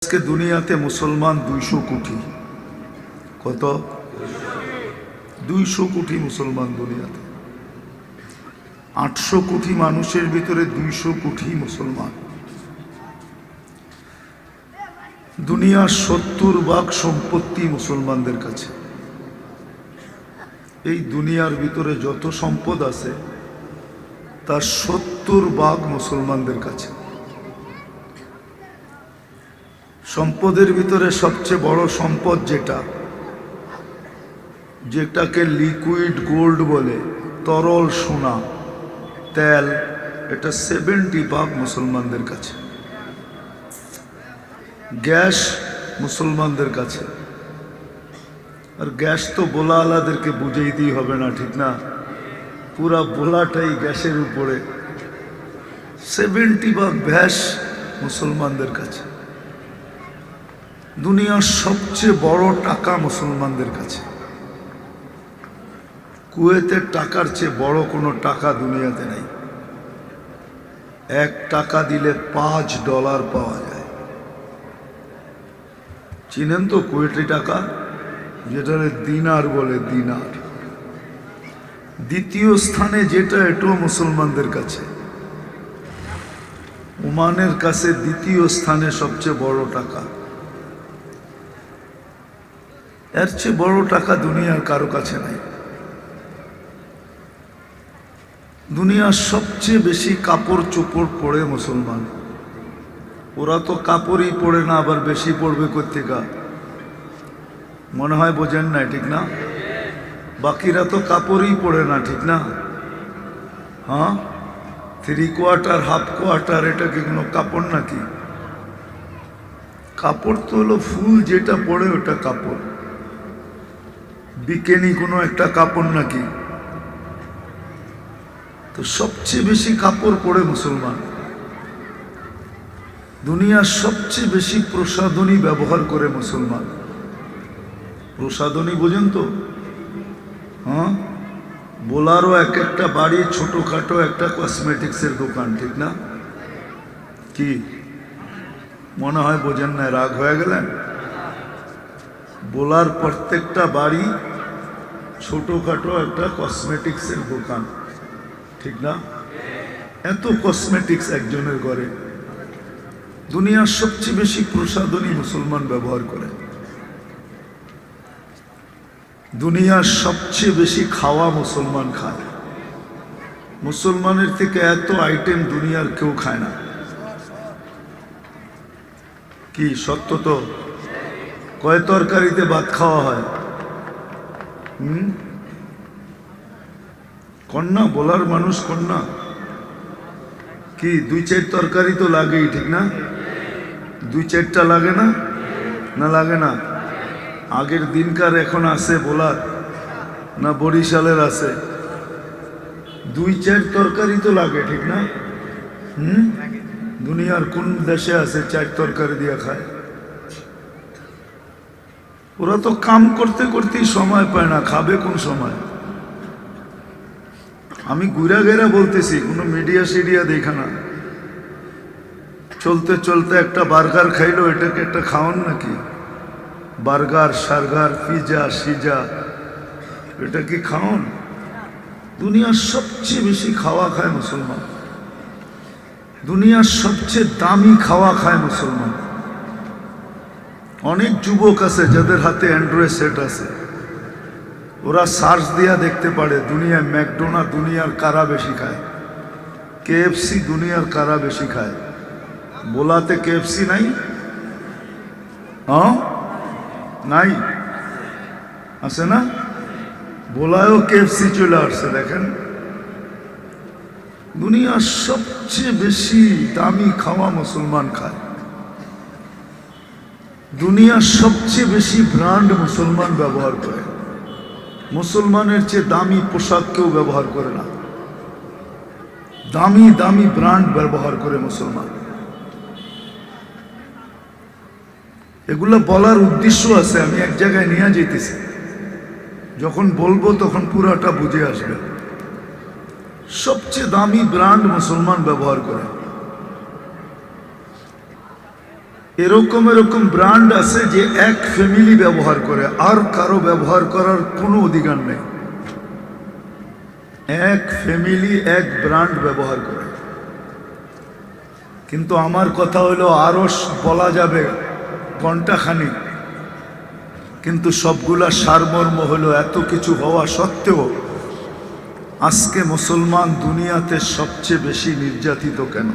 আজকে দুনিয়াতে মুসলমান 200 কোটি। কত? 200 কোটি মুসলমান দুনিয়াতে। 800 কোটি মানুষের ভিতরে 200 কোটি মুসলমান। দুনিয়ার 70 ভাগ সম্পত্তি মুসলমানদের কাছে। এই দুনিয়ার ভিতরে যত সম্পদ আছে তার 70 ভাগ মুসলমানদের কাছে। সম্পদের ভিতরে সবচেয়ে বড় সম্পদ যেটাকে লিকুইড গোল্ড বলে, তরল সোনা, তেল, এটা 70 ভাগ মুসলমানদের কাছে। গ্যাস মুসলমানদের কাছে। আর গ্যাস তো বোলাওয়ালাদেরকে বুঝাইতেই হবে না, ঠিক না? পুরা বোলাটাই গ্যাসের উপরে। 70 ভাগ গ্যাস মুসলমানদের কাছে। দুনিয়ার সবচেয়ে বড় টাকা মুসলমানদের কাছে। কুয়েতের টাকার চেয়ে বড় কোনো টাকা দুনিয়াতে নেই। 1 টাকা দিলে $5 পাওয়া যায়। চিনেন তো কুয়েতি টাকা, যেটা দিনার বলে, দিনার। দ্বিতীয় স্থানে যেটা, এটাও মুসলমানদের কাছে। ওমানের কাছে দ্বিতীয় স্থানে সবচেয়ে বড় টাকা। এর চেয়ে বড় টাকা দুনিয়ার কারো কাছে নাই। দুনিয়ার সবচেয়ে বেশি কাপড় চোপড় পরে মুসলমান। ওরা তো কাপড়ই পরে না, আবার বেশি পড়বে কোত্থেকা? মনে হয় বোঝেন নাই, ঠিক না? বাকিরা তো কাপড়ই পরে না, ঠিক না? হ্যাঁ, 3/4 1/2, এটা কি কোনো কাপড় নাকি? কাপড় তো হলো ফুল যেটা পরে, ওটা কাপড়। বিকেনি কোনো একটা কাপড় নাকি? তো সবচেয়ে বেশি কাপড় পরে মুসলমান। দুনিয়ার সবচেয়ে বেশি প্রসাধনী ব্যবহার করে মুসলমান। প্রসাধনী বোঝেন তো? হ্যাঁ, বোলারও এক একটা বাড়ি ছোটখাটো একটা কসমেটিক্সের দোকান, ঠিক না? কি মনে হয় বোঝেন না? রাগ হয়ে গেলেন? বোলার প্রত্যেকটা বাড়ি ছোটখাটো একটা কসমেটিক্সের দোকান, ঠিক না? এত কসমেটিক্স একজনের ঘরে। দুনিয়ার সবচেয়ে বেশি প্রসাধনী মুসলমান ব্যবহার করে। দুনিয়ার সবচেয়ে বেশি খাওয়া মুসলমান খায়। মুসলমানের থেকে এত আইটেম দুনিয়ার কেউ খায় না। কি সত্য তো? কয় তরকারিতে ভাত খাওয়া হয়? কন্যা বলার মানুষ, কন্যা কি 2-4 তরকারি তো লাগেই, ঠিক না? 2-4টা লাগে না? না লাগে না? আগের দিনকার এখন আছে বলার না বরিশালের আছে? 2-4 তরকারি তো লাগে, ঠিক না? দুনিয়ার কোন দেশে আছে 4 তরকারি দিয়ে খায়? ওরা তো কাম করতে করতেই সময় পায় না, খাবে কোন সময়? আমি ঘুরা ঘেরা বলতেছি, কোনো মিডিয়া সিডিয়া দেখা না। চলতে চলতে একটা বার্গার খাইলো, এটাকে একটা খাওয়ান নাকি? বার্গার, সার্গার, পিজা, সিজা, এটা কি খাওয়ান? দুনিয়ার সবচেয়ে বেশি খাওয়া খায় মুসলমান। দুনিয়ার সবচেয়ে দামি খাওয়া খায় মুসলমান। অনেক যুবক আছে যাদের হাতে অ্যান্ড্রয়েড সেট আছে। ওরা সার্চ দিয়া দেখতে পারে দুনিয়ায় ম্যাকডোনাল্ড দুনিয়ার কারা বেশি খায়, কেএফসি দুনিয়ার কারা বেশি খায়। বোলাতে কেএফসি নাই? হ্যাঁ, নাই? আছে না? বোলায়ও কেএফসি চলে আসছে। দেখেন, দুনিয়ার সবচেয়ে বেশি দামি খাওয়া মুসলমান খায়। দুনিয়ার সবচেয়ে বেশি ব্র্যান্ড মুসলমান ব্যবহার করে। মুসলমানের চেয়ে দামি পোশাক কেউ ব্যবহার করে না। দামি দামি ব্র্যান্ড ব্যবহার করে মুসলমান। এগুলো বলার উদ্দেশ্য আছে, আমি এক জায়গায় নিয়ে যেতেছি। যখন বলবো তখন পুরাটা বুঝে আসবে। সবচেয়ে দামি ব্র্যান্ড মুসলমান ব্যবহার করে। এরকম এরকম ব্র্যান্ড আছে যে এক ফ্যামিলি ব্যবহার করে, আর কারো ব্যবহার করার কোনো অধিকার নেই। এক ফ্যামিলি এক ব্র্যান্ড ব্যবহার করে। কিন্তু আমার কথা হলো আরো বলা যাবে ঘন্টাখানিক, কিন্তু সবগুলা সারমর্ম হলো এত কিছু হওয়া সত্ত্বেও আজকে মুসলমান দুনিয়াতে সবচেয়ে বেশি নির্যাতিত কেন?